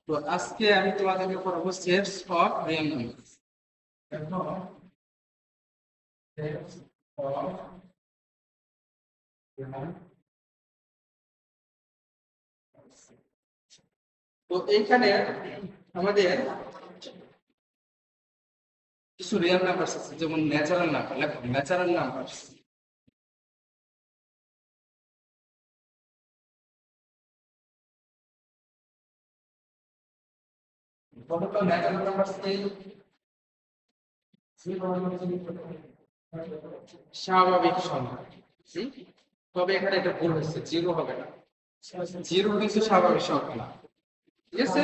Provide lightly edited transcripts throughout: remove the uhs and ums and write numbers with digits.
তো আজকে আমি তোমাদেরকে পড়াবো সেটস অফ রিয়েল নাম্বার। দেখো সেটস অফ রিয়েল। তো এইখানে আমাদের কিছু রিয়েল নাম্বার আছে, যেমন ন্যাচারাল নাম্বার। লেখো ন্যাচারাল নাম্বার। কতটা ন্যাচারাল নাম্বার কি? স্বাভাবিক সংখ্যা। তবে এখানে এটা ভুল হচ্ছে, জিরো হবে না। জিরো কিন্তু স্বাভাবিক সংখ্যা না। ঠিক আছে,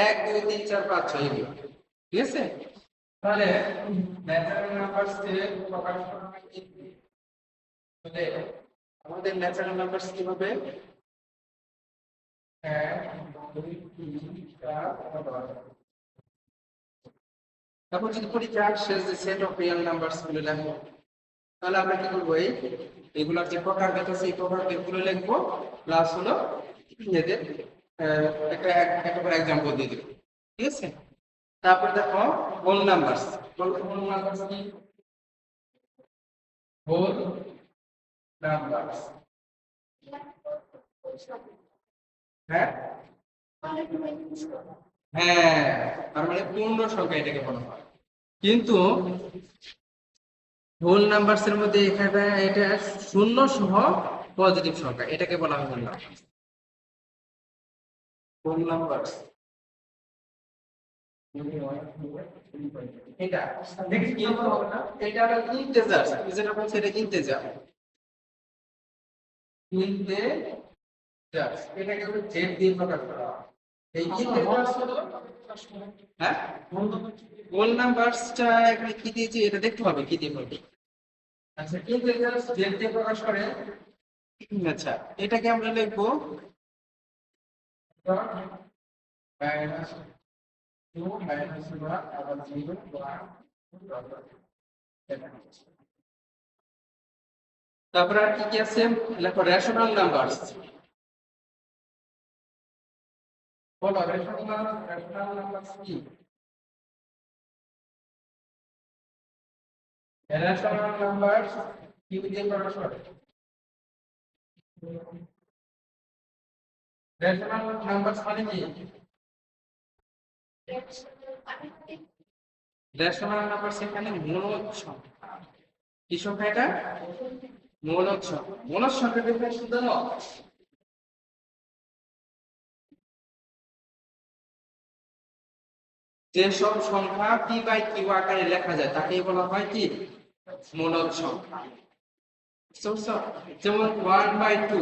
1 2 3 4 5 6 এগুলো। ঠিক আছে, তাহলে ন্যাচারাল নাম্বারস কে প্রকাশ করা হয় কি? তাহলে আমাদের ন্যাচারাল নাম্বারস কি হবে? 1 2 3 4 5। তারপর যদি পরীক্ষা শেষ যে সেট অফ রিয়েল নাম্বারস গুলো লিখবো, তাহলে আমরা কি করবো? এগুলোর যে প্রকার দেখাচ্ছে এই প্রকারগুলো লিখবো, প্লাস হলো এদের একটা একটা করে एग्जांपल দিয়ে দেব। ঠিক আছে, তারপর দেখো হোল নাম্বারস। হোল নাম্বারস কি? হোল নাম্বারস, হ্যাঁ হ্যাঁ, তার মানে পূর্ণ সংখ্যা এটাকে বলা হয়। কিন্তু হোল নাম্বারস এর মধ্যে এখানে এটা শূন্য সহ পজিটিভ সংখ্যা, এটাকে বলা হয় হোল নাম্বার। হোল নাম্বারস এটা দেখি কি হবে না, এটা হলো ইন্টিজার, যেটা বলছে এটা ইন্টিজার। ইন্টিজার এটাকে হলো জেড দিয়ে প্রকাশ করা হয়। এই ইন্টিজার হলো, হ্যাঁ, হোল নাম্বারসটা এখানে কি দিয়েছি এটা দেখতে হবে কি দিয়ে বলবো। আচ্ছা, ইন্টিজার জেড দিয়ে প্রকাশ করে। আচ্ছা, এটাকে আমরা লিখবো মাইনাস 2 মাইনাস 1 আবার 0 1। তারপরে আর কি কি আছে? লেখো রেশনাল নাম্বারস। বলো রেশনাল নাম্বারস কি? রেশনাল নাম্বারস কি দিয়ে প্রকাশ করে? রেশনাল নাম্বারস মানে কি? রেশনাল নাম্বারস এখানে মূলদ সংখ্যা। কি সংখ্যা এটা? মূলদ সংখ্যা। মূলদ সংখ্যা ডেফিনেশন জানো? যেসব সংখ্যা পি বাই কিউ আকারে লেখা যায় তাকেই বলা হয় কি? মূলদ সংখ্যা। যেমন 1/2,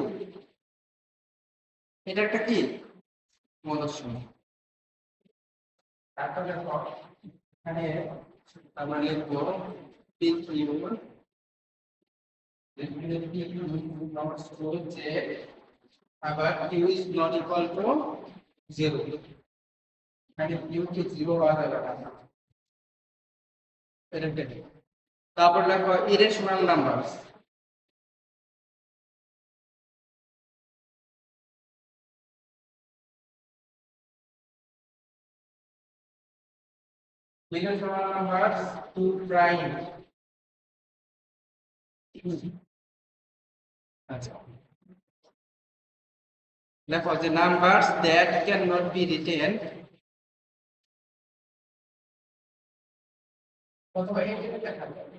এটা একটা কি? মূলদ সংখ্যা। তারপর দেখো এখানে আমরা লিখবো পি কিউ, আবার Q is not equal to 0, মানে কিউ কে 0 হওয়া যাবে না। এটা কি? তারপর লেখো irrational numbers. Irrational numbers 2 prime. আচ্ছা, লেখো যে numbers that can not be written, অথবা এই লেখা যাবে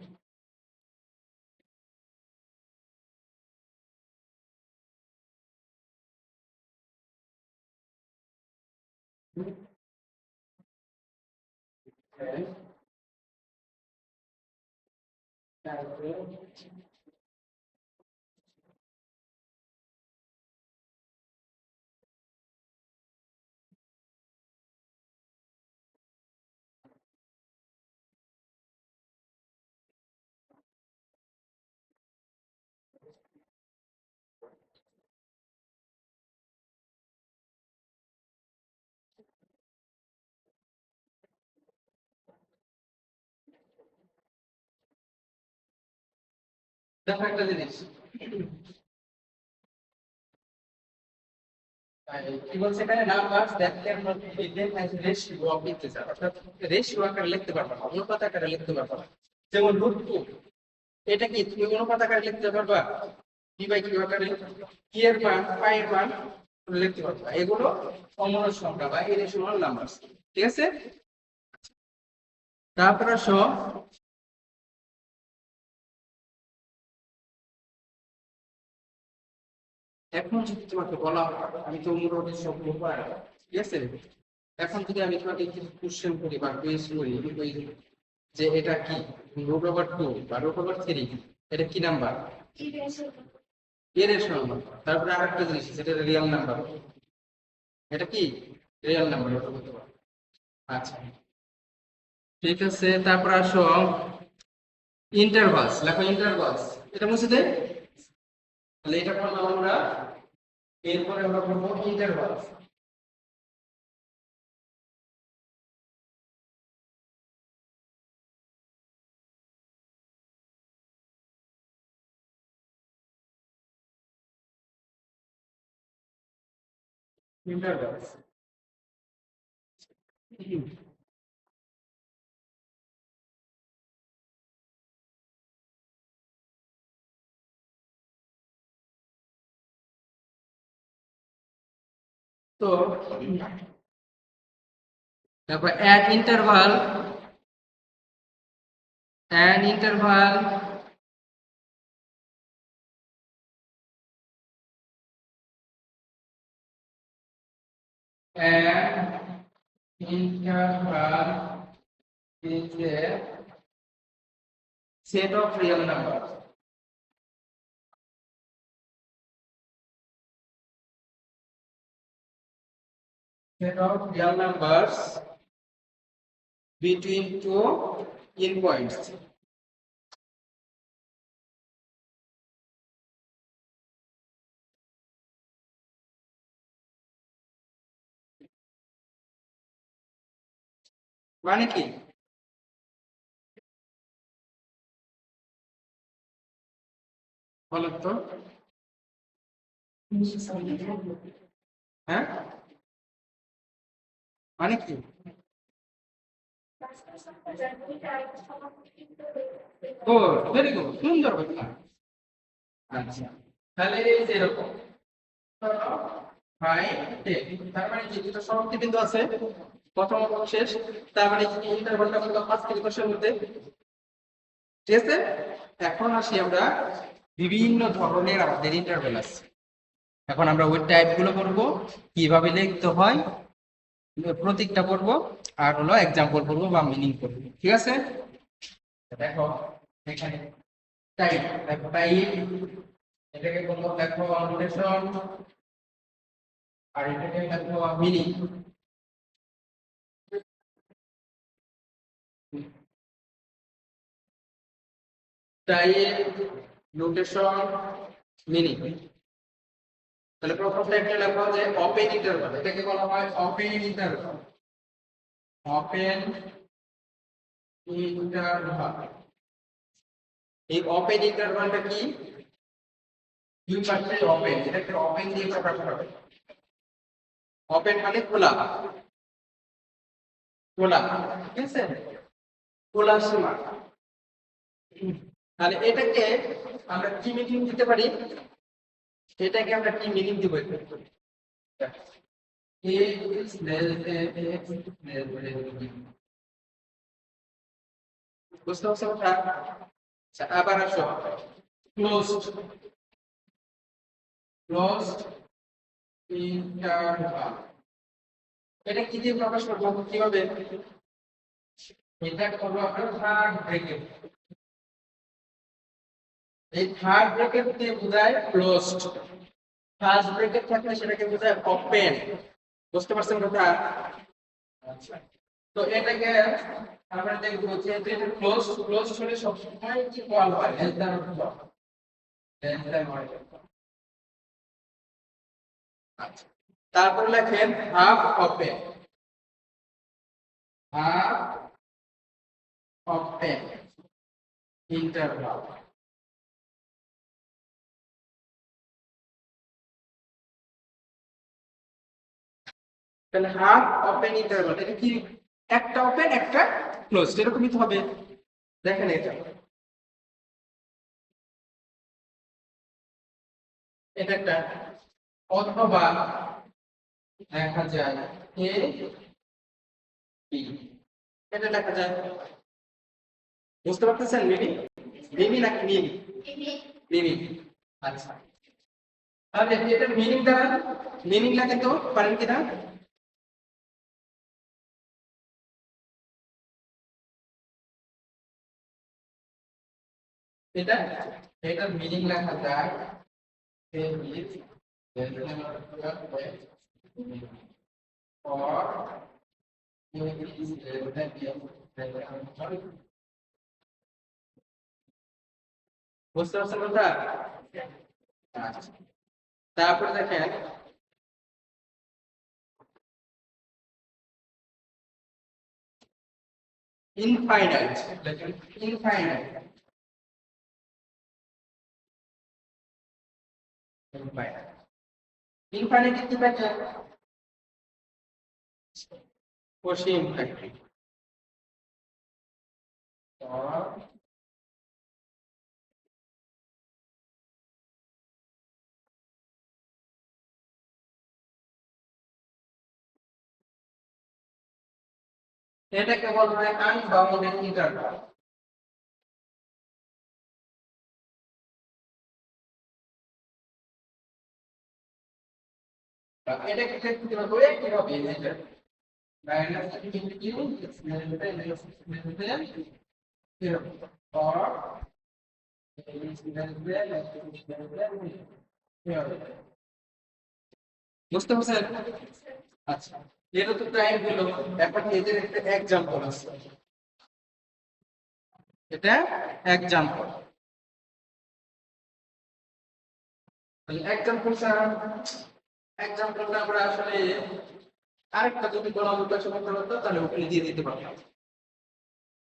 দেখো একটা জিনিস, কি বলছে এখানে numbers that can not be written as ratio of integer, অর্থাৎ রেশিও আকারে লিখতে পারবা না, অনুপাত আকারে লিখতে পারবা না। যেমন √2, এটা কি তুমি অনুপাত আকারে লিখতে পারবা? কি বাই কিউ আকারে, কি এর মান পাই এর মান লিখতে পারবা। এগুলো সমর সংখ্যা বা ইরেশনাল নাম্বারস, ঠিক আছে। তারপরে আসো এখন যদি তোমাকে বলা হয়, আমি তো মোটামুটি সব বলবো, ঠিক আছে। এখন যদি আমি তোমাকে কিছু কোশ্চেন করি বা কুইজ করি, ওই যে এটা কি √2 বা √3, এটা কি নাম্বার? Irrational number. তারপরে আরেকটা জিনিস, যেটা রিয়েল নাম্বার, এটা কি রিয়েল নাম্বার, ওটা বলতে পারো। আচ্ছা, ঠিক আছে। তারপর আসো ইন্টারভালস, লেখো ইন্টারভালস, এটা মুছে দে। তাহলে এটা করলাম আমরা, এরপরে আমরা করবো ইন্টারভালস। ইন্টারভালস তো তারপর an interval An interval is a set of real numbers. Set of real numbers between two endpoints. মানে কি? বলো তো। হ্যাঁ, মানে কি? ও, ভেরি গুড, সুন্দর কথা। আচ্ছা, তাহলে এই যে এরকম 5 10, তার মানে কি দুটো সমাপ্তি বিন্দু আছে, প্রথম এবং শেষ। তার মানে কি ইন্টারভালটা হলো 5 থেকে 10 এর মধ্যে, ঠিক আছে। এখন আসি আমরা, বিভিন্ন ধরনের আমাদের ইন্টারভ্যাল আছে। এখন আমরা ওই টাইপ গুলো করবো, কিভাবে লিখতে হয় প্রতীকটা করবো, আর হলো এক্সাম্পল করবো বা মিনিং করবো, ঠিক আছে। দেখো এখানে টাইপ, দেখো টাইপ, এটাকে বলবো দেখো নোটেশন, আর এটাকে দেখো মিনিং। Type, notation, meaning. তাহলে প্রথমটা একটা লেখা যে ওপেন ইন্টারভাল, এটাকে বলা হয় ওপেন ইন্টারভাল। ওপেন ইন্টারভাল, এই ওপেন ইন্টারভালটা কি? দুই পাশে ওপেন, এটাকে ওপেন দিয়ে প্রকাশ করা হয়। ওপেন মানে খোলা, খোলা, ঠিক আছে, খোলা সীমা। তাহলে এটাকে আমরা কি মিনিং দিতে পারি? এটাকে আমরা কি মিনিং দিব? A is less than X is less than B, বুঝতে পারছো কথা? আচ্ছা, আবার আসো ক্লোজড, ক্লোজড ইন্টারভাল, এটা কি দিয়ে প্রকাশ করবো, কিভাবে? এটা করবো আমরা থার্ড ব্র্যাকেট, এই থার্ড ব্র্যাকেট দিয়ে বোঝায় ক্লোজড, ফার্স্ট ব্র্যাকেট থাকলে সেটাকে বোঝায় ওপেন। বুঝতে পারছেন কথা? আচ্ছা, তো এটাকে আমরা দেখবো যে এটা ক্লোজ, ক্লোজ হলে সবসময় কি বলা হয়, less than or equal, less than or equal. আচ্ছা, তারপর লেখেন half open, half open interval. তাহলে হাফ ওপেন ইন্টারভাল এটা কি একটা ওপেন একটা ক্লোজ এরকমই তো হবে দেখেন এটা একটা অথবা লেখা যায় এ বি এটা লেখা যায় বুঝতে পারতেছেন মিমি মিমি নাকি মিমি মিমি আচ্ছা তাহলে এটা মিনিং লাগে তো পারেন কিনা এটা এটার মিনিং লেখা যায় A is greater than or equal to or A is greater than B greater than or equal. বুঝতে পারছেন কথা আচ্ছা তারপরে দেখেন ইনফাইনাইট দেখেন ইনফাইনাইট ইনফাইনাইট ইনফাইনাইট কি থাকে অসীম থাকে or এটাকে বলা হয় আনবাউন্ডেড ইন্টারভাল এটাকে ক্ষেত্রে হবে কি হবে এটা minus into q is greater than zero or is greater than zero বুঝতে পারছেন আচ্ছা এটা তো টাইম হলো এখন এদের একটা एग्जांपल আছে এটা एग्जांपल তাহলে एग्जांपलটা আমরা আসলে আরেকটা যদি বলা হতো করতে হতো তাহলে ওখানে দিয়ে দিতে পারতাম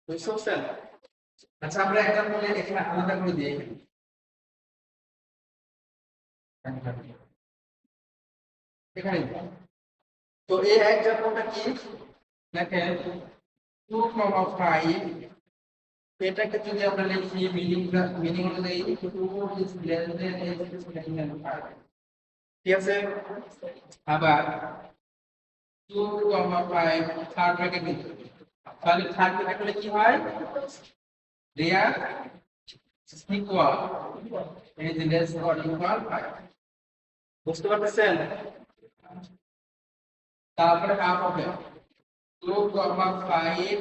বুঝছেন আচ্ছা আমরা एग्जांपल এখানে আলাদা করে দিই এখানে তো এই एग्जांपलটা কি দেখেন 2,5 এটাকে যদি আমরা লিখি মিনিং অনুযায়ী 2 is less than is less than 5 ঠিক আছে আবার 2,5 থার্ড ব্র্যাকেট দিতে তাহলে থার্ড ব্র্যাকেট হলে কি হয় দেয়ার equal is less or equal 5 বুঝতে পারছেন তারপরে হাফ হবে 2,5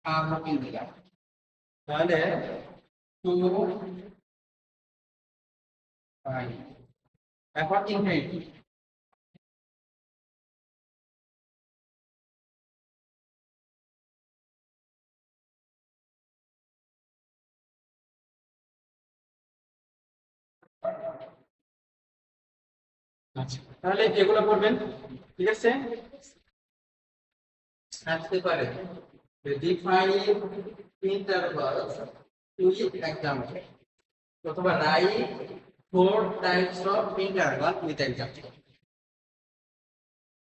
হাফ হবে দিলাম তাহলে 2,5 এখন ইনফিনিটি আচ্ছা তাহলে এগুলো করবেন ঠিক আছে আসতে পারে ডিফাইন ইন্টারভালস উইথ এক্সাম্পল অথবা right 4 types of interval with example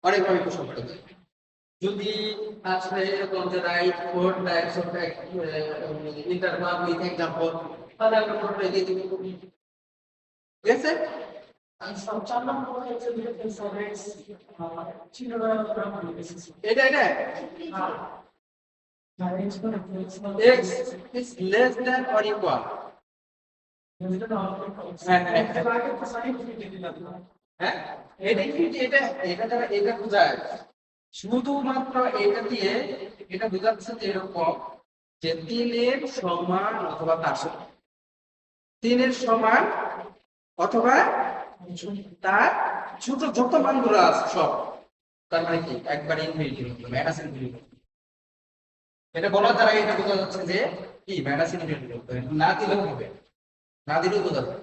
অনেকভাবে প্রশ্ন করে যদি আসলে এরকম যে right 4 types of interval with example তাহলে আমরা পুরোটা দিয়ে দিব ঠিক আছে এটা x is less than or equal হ্যাঁ এটা ইনফিনিটি এটা দ্বারা এটা বোঝায় শুধুমাত্র এটা দিয়ে এটা বোঝাচ্ছে যে এরকম যে 3 এর সমান অথবা তার সমান 3 এর সমান অথবা তার ছোট যত মানগুলো আছে সব তার মানে কি একবার ইনফিনিটি মাইনাস ইনফিনিটি এটা বলার দ্বারা এটা বোঝা যাচ্ছে যে কি মাইনাস ইনফিনিটি না দিলেও হবে না দিলেও বোঝা যাবে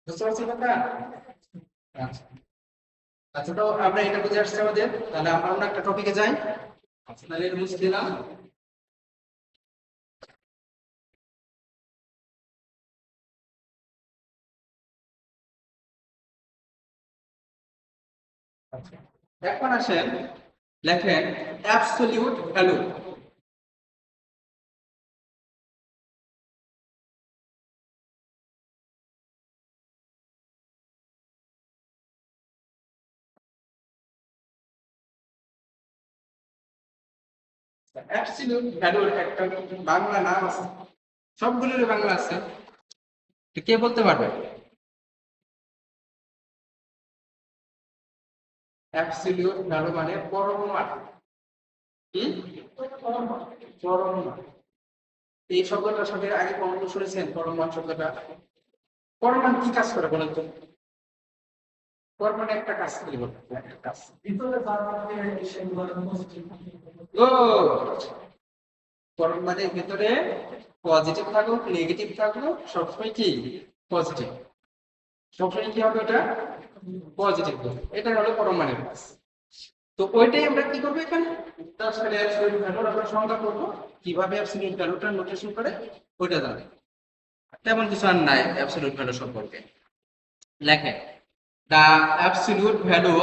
বুঝতে পারছেন কথা আচ্ছা আচ্ছা তো আমরা এটা বুঝে আসছি আমাদের তাহলে আমরা অন্য একটা টপিকে যাই তাহলে এটা মুছে দিলাম আচ্ছা এখন আসেন লেখেন অ্যাবসলিউট ভ্যালু। অ্যাবসলিউট ভ্যালুর একটা বাংলা নাম আছে, সবগুলোর বাংলা আছে, তো কে বলতে পারবে? অ্যাবসলিউট ভ্যালু মানে পরম মান। কি পরম মান? এই শব্দটার সাথে আগে কখনো শুনেছেন পরম মান শব্দটা? পরম মান কি কাজ করে বলেন তো? পরম মানে একটা কাজ কি বলেন, একটা কাজ ও পরম মানের ভিতরে পজিটিভ থাকুক নেগেটিভ থাকুক সবসময় কি পজিটিভ, সবসময় কি হবে ওটা পজিটিভ হবে, এটা হলো পরম মানের কাজ। তো ওইটাই আমরা কি করবো এখানে, তার সাথে অ্যাবসলিউট ভ্যালুর আমরা সংজ্ঞা করবো, কিভাবে অ্যাবসলিউট ভ্যালুটা নোটেশন করে ওইটা জানে। তেমন কিছু আর নাই অ্যাবসলিউট ভ্যালু সম্পর্কে। লেখেন the absolute value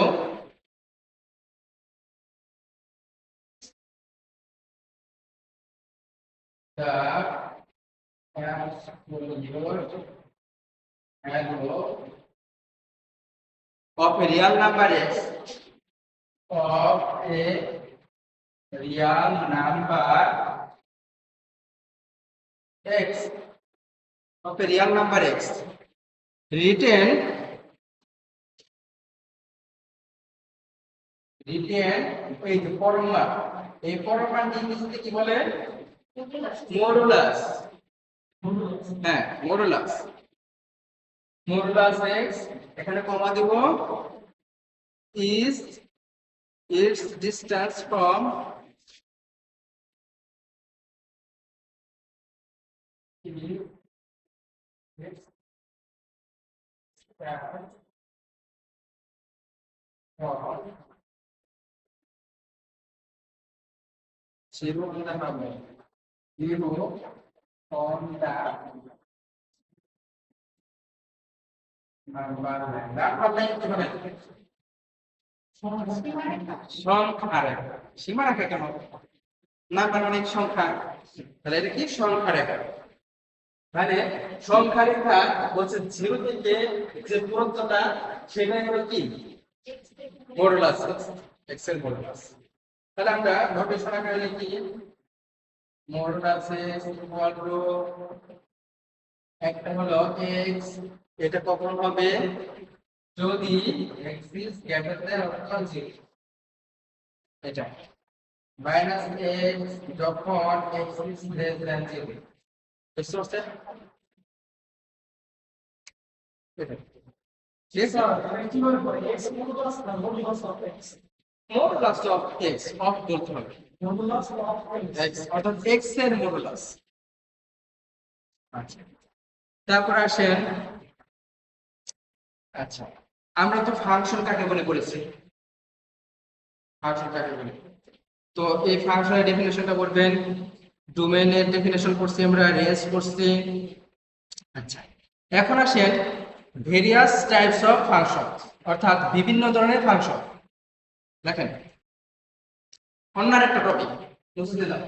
the absolute value of a real number x, of a real number x, of a real number x written এই যে পরমান, এই পরমানটি ইংরেজিতে কি বলে? মডুলাস। হ্যাঁ মডুলাস, মডুলাস এক্স, এখানে কমা দিব, is its distance from zero on the number, zero on the number line. Number line কি হবে? সংখ্যা রেখা। সীমা রেখা কেন? নাম্বার মানে সংখ্যা, তাহলে এটা কি সংখ্যা রেখা। মানে সংখ্যা রেখা বলছে জিরো থেকে যে দূরত্বটা সেটাই হলো কি মডুলাস, এক্স এর মডুলাস। তাহলে আমরা নোটেশন আকারে লিখি মডুলাস ইকুয়াল টু একটা হলো x, এটা কখন হবে যদি x is greater than or equal to 0, এটা মাইনাস x যখন x is less than 0। বুঝতে পারছেন? এটা ঠিক আছে, কিভাবে করে x মডুলাস না modulus of x, modulus of x of বলতে হবে, মডুলাস অফ x অর্থাৎ x এর মডুলাস। আচ্ছা তারপর আসেন, আচ্ছা আমরা তো ফাংশন কাকে বলে বলেছি, ফাংশন কাকে বলে, তো এই ফাংশনের ডেফিনেশনটা করবেন, ডোমেইনের ডেফিনেশন করছি আমরা, রেঞ্জ করছি। আচ্ছা এখন আসেন ভেরিয়াস টাইপস অফ ফাংশন, অর্থাৎ বিভিন্ন ধরনের ফাংশন। দেখেন অন্য একটা টপিক মুছে দিলাম,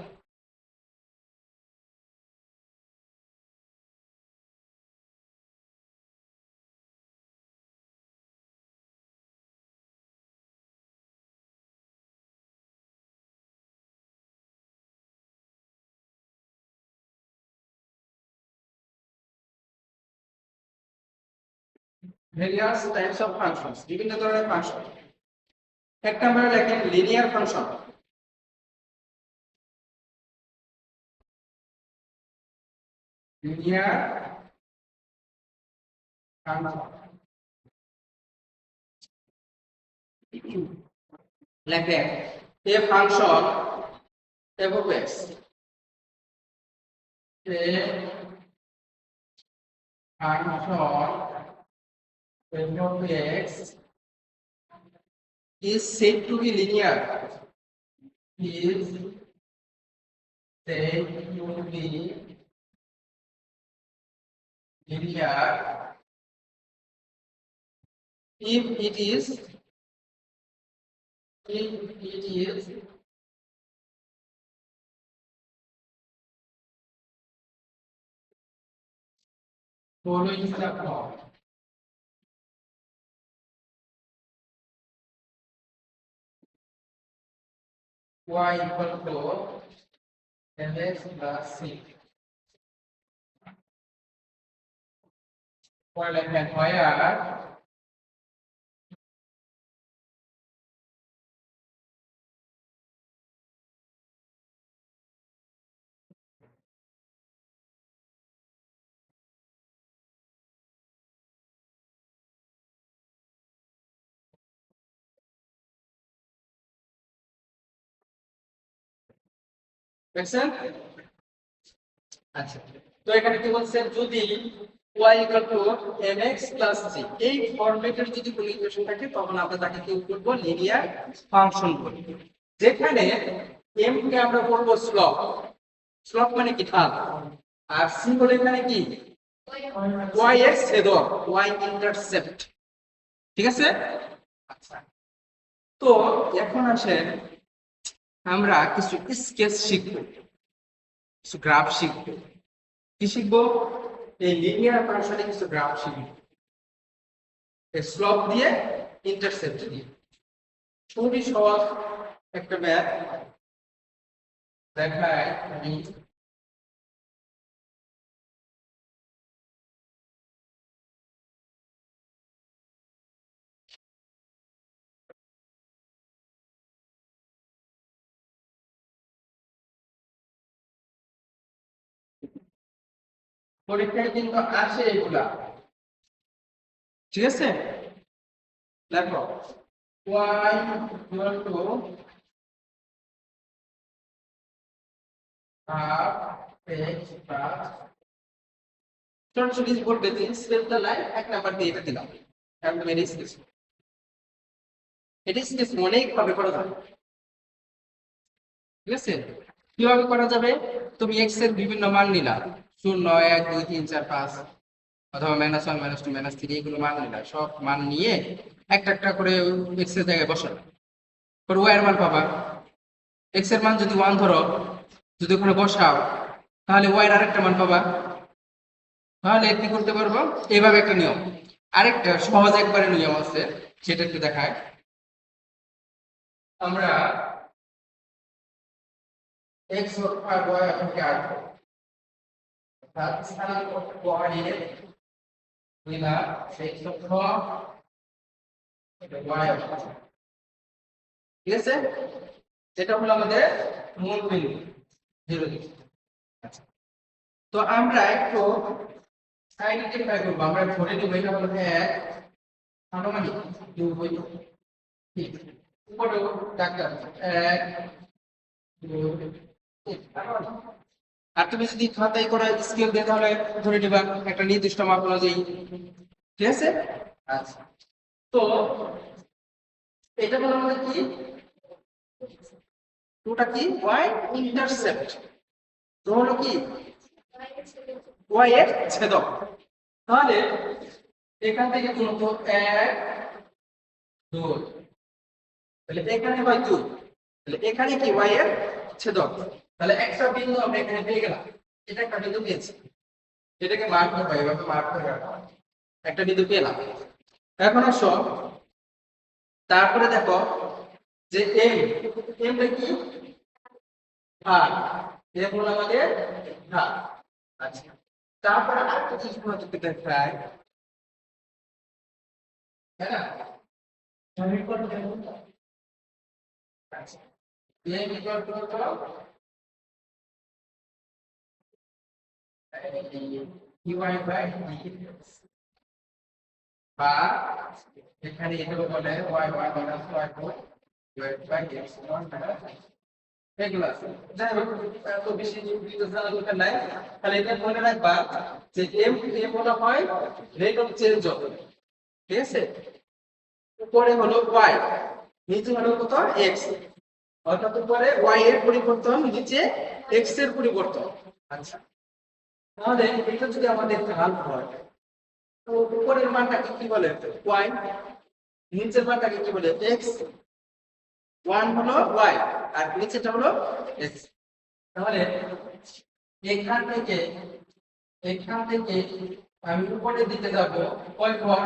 ভেরিয়াস টাইপস অফ ফাংশনস, বিভিন্ন ধরনের ফাংশন। এক নম্বরে লেখেন লিনিয়ার ফাংশন। লিনিয়ার ফাংশন লেখেন এ function f of x, a function f of x is said to be linear, is said to be linear if it is it is following the form. Y equal to mx plus c. Or like that, where দেখছেন? আচ্ছা, তো এখানে কি বলছেন, যদি y equal to mx plus c এই ফরম্যাটের যদি কোনো ইকুয়েশন থাকে তখন আমরা তাকে কি করব, লিনিয়ার ফাংশন বলবো। যেখানে m কে আমরা বলবো স্লপ, স্লপ মানে কি ঢাল, আর c হলো এখানে কি y এর ছেদক, y ইন্টারসেপ্ট। ঠিক আছে? আচ্ছা, তো এখন আসেন আমরা কিছু স্কেচ শিখবো, কিছু গ্রাফ শিখবো। কি শিখবো? এই লিনিয়ার ফাংশনে কিছু গ্রাফ শিখবো, স্লোপ দিয়ে ইন্টারসেপ্ট দিয়ে। খুবই সহজ একটা ম্যাথ দেখাই আমি। পরীক্ষায় কিন্তু আসে এগুলা, ঠিক আছে? দেখো y equal to half x plus ছোট ছোট বলবে যে স্পেস দ্য লাইন, এক নাম্বার দিয়ে এটা দিলাম, একদম এর স্কেচ। এটা স্কেচ অনেক ভাবে করা যাবে, ঠিক আছে? কিভাবে করা যাবে? তুমি x এর বিভিন্ন মান নিলা, 0 1 2 3 4 5 অথবা -1 -2 -3 এগুলো মান নিলা, সব মান নিয়ে একটা একটা করে x এর জায়গায় বসাবে, পরে y এর মান পাবা। x এর মান যদি 1 ধরো, যদি ওখানে বসাও, তাহলে y এর আরেকটা মান পাবা। তাহলে কি করতে পারবো, এইভাবে একটা নিয়ম। আরেকটা সহজ একবারে নিয়ম আছে, সেটা একটু দেখায়। আমরা x আর y এখানে আসবো, অর্থাৎ স্থানাঙ্ক কোঅর্ডিনেট নিলা x অক্ষ, এটা y অক্ষ, ঠিক আছে? এটা হলো আমাদের মূল বিন্দু 0 0। আচ্ছা, তো আমরা একটু আইডেন্টিফাই করব, আমরা ধরে নিব এটা হলো 1 আনুমানিক 2 3 উপরে ডাক্তার 1 2 3 আনুমানিক। আর তুমি যদি খাতায় করে স্কেল দিয়ে তাহলে ধরে নিবা একটা নির্দিষ্ট মাপ অনুযায়ী, ঠিক আছে? আচ্ছা, তো এটা হলো আমাদের কি, টুটা কি y ইন্টারসেপ্ট, তো হলো কি y এর ছেদক। তাহলে এখান থেকে দূরত্ব 1 2, তাহলে এখানে হয় 2, তাহলে এখানে কি y এর ছেদক। তাহলে একটা বিন্দু আমরা এখানে পেয়ে গেলাম, এটা একটা বিন্দু পেয়েছি, এটাকে মার্ক করব, এভাবে মার্ক করে রাখো, একটা বিন্দু পেলাম। এখন আসো, তারপরে দেখো যে m টা কি ঢাল, এটা হলো আমাদের ঢাল। আচ্ছা, তারপরে আরেকটা জিনিস তোমাদেরকে দেখাই, তাই না? আমি কত দেব? আচ্ছা, m equal to dy by dx, বা এখানে এটা বলে y y minus y4 divided by x এগুলো আছে। যাই হোক, এত বেশি ডিটেইলস জানার দরকার নাই, তাহলে এটা মনে রাখবা যে m হলো হয় রেট অফ চেঞ্জ অফ, ঠিক আছে? উপরে হলো y, নিচে হলো কত x, অর্থাৎ উপরে y এর পরিবর্তন, নিচে x এর পরিবর্তন। আচ্ছা, তাহলে এটা যদি আমাদের ঢাল হয়, তো উপরের মানটাকে কি বলে y, নিচের মানটাকে কি বলে x, 1 হলো y আর নিচেটা হলো x। তাহলে এখান থেকে আমি উপরের দিকে যাব কয় ঘর,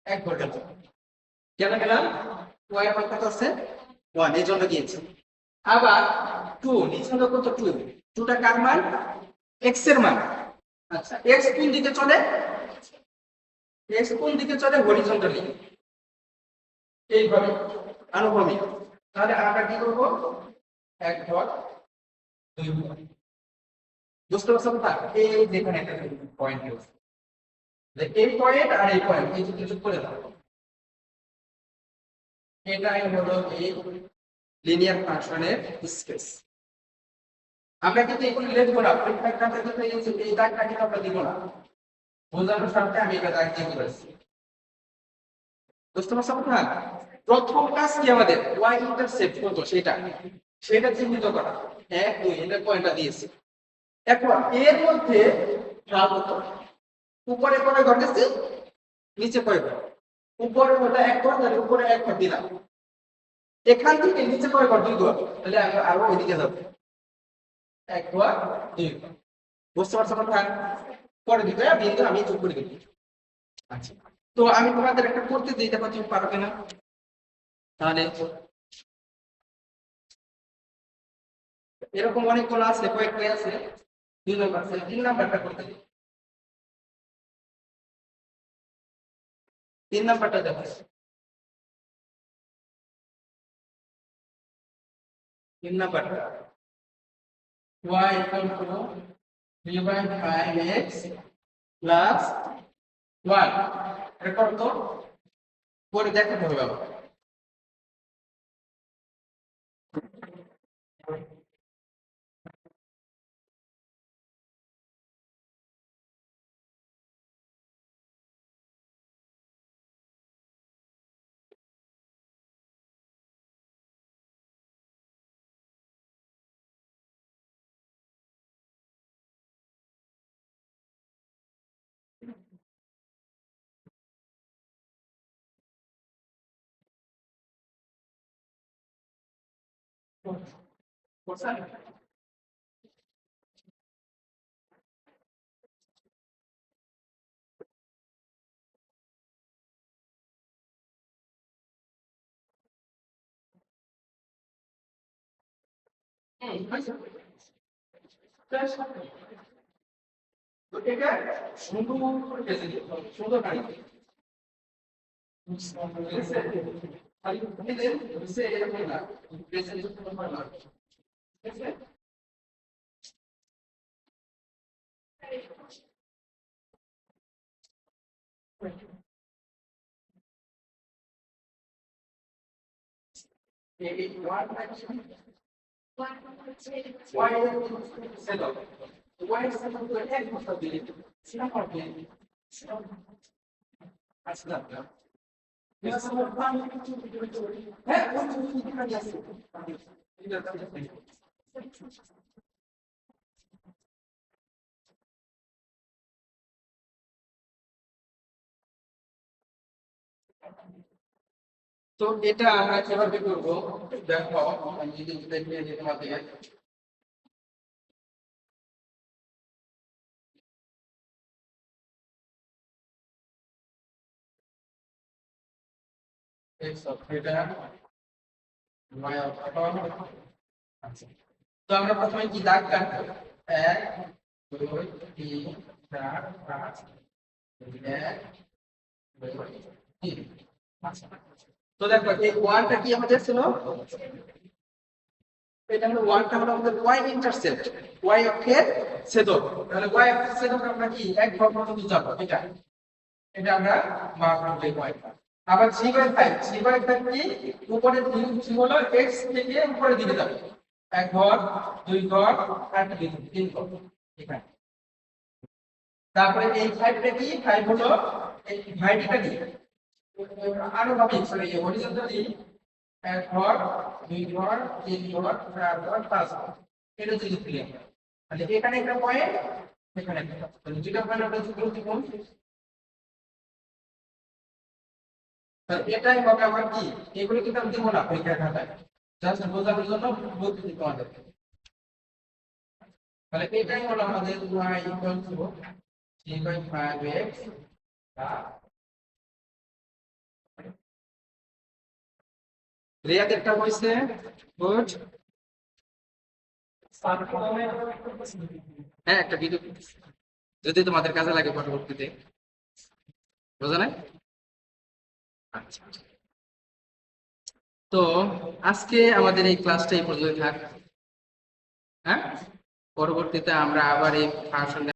এক ঘর যাব। কেন গেলাম? y এর মান কত আছে 1, এই জন্য গিয়েছি। আবার 2 নিচে হলো কত 2, 2টা কার মান? x এর মান। আচ্ছা x কোন দিকে চলে? x কোন দিকে চলে? হরিজন্টালি, এইভাবে আনুভূমিক। তাহলে আমরা কি করব? এক ঘর দুই ঘর। বুঝতে পারছো কথা? এই যেখানে একটা পয়েন্ট আছে, এই পয়েন্ট আর এই পয়েন্ট এই দুটো যোগ করে দাও, এটাই হলো এই লিনিয়ার ফাংশনের স্পেস। আমরা কিন্তু এগুলো লিখবো না, পরীক্ষার কাছে কিন্তু এই দাগটা কিন্তু আমরা দিব না, বোঝানোর স্বার্থে আমি এটা দাগ দিয়ে করেছি। বুঝতে পারছো কথা? প্রথম কাজ কি আমাদের? y ইন্টারসেপ্ট কত সেটা চিহ্নিত করা। 1 2 এটা পয়েন্টটা দিয়েছি। এখন এর মধ্যে ঢাল কত? উপরে কয় ঘর গেছে, নিচে কয় ঘর? উপরে হলো এক ঘর, তাহলে উপরে এক ঘর দিলাম। এখান থেকে নিচে কয় ঘর? দুই ঘর, তাহলে আমি আরো ওইদিকে যাব, এক ঘর দুই ঘর। বুঝতে পারছো কথা? পরে দিকে বিন্দু আমি যোগ করে দিই। আচ্ছা, তো আমি তোমাদের একটা করতে দিই, দেখো তুমি পারো কিনা। তাহলে এরকম অনেকগুলো আছে, কয়েকটা আছে, 2 নম্বর আছে, 3 নাম্বারটা করতে দিই। 3 নাম্বারটা দেখো, 3 নাম্বারটা y equal to 3/5x plus 1, record তো পরে দেখাতে হবে আবার। করছেন? তো এটা সুন্দর করে বেঁচে দিতে হবে, সুন্দর গাড়ি খালি বুঝে এরকম না, বেঁচে দিতে হবে না, ঠিক আছে? এই one why settle? Why settle to এক বছর দিলে সেটা হবে আসলে না। এটা সব পানি কিছু হ্যাঁ ওই কিছু কাজ আছে, এটা তো তো এটা আমরা কিভাবে করব দেখো, আমি যদি দেখিয়ে দিই তোমাদের। এটা আচ্ছা, তো আমরা প্রথমে কি দাগ কাটবো? 1 2 3 4 5 1 2 3। আচ্ছা, তো দেখো এই ওয়ানটা কি আমাদের ছিল, এটা হলো ওয়ানটা হলো আমাদের y ইন্টারসেপ্ট, y অক্ষের ছেদক। তাহলে y অক্ষের ছেদক আমরা কি এক ঘর পর্যন্ত যাব, এটা এটা আমরা মাপ করব এই পয়েন্টটা। আবার 3/5 কি উপরে 3 হলো x থেকে উপরে দিকে যাবে, এক ঘর দুই ঘর আর তিন ঘর এখানে। তারপরে এই 5টা কি 5 হলো এই ভাইটিটা কি আনুপাতিক, সরি হরিজন্টালি, এক ঘর দুই ঘর তিন ঘর চার ঘর পাঁচ ঘর, এটা যদি ক্লিয়ার। তাহলে এখানে একটা পয়েন্ট, এখানে একটা, তাহলে দুটো পয়েন্ট আমরা যুক্ত করতে তাহলে এটাই হবে আমার কি, এগুলো কিন্তু আমি দিব না পরীক্ষার খাতায়, জাস্ট বোঝানোর জন্য বলতে দিই তোমাদের। তাহলে এটাই হলো আমাদের y ইকুয়াল টু 3/5x। রিয়াদেরটা হইছে গুড। হ্যাঁ একটা ভিডিও যদি তোমাদের কাজে লাগে পরবর্তীতে, বোঝা নাই? আচ্ছা, তো আজকে আমাদের এই ক্লাসটা এই পর্যন্ত থাক। হ্যাঁ, পরবর্তীতে আমরা আবার এই ফাংশন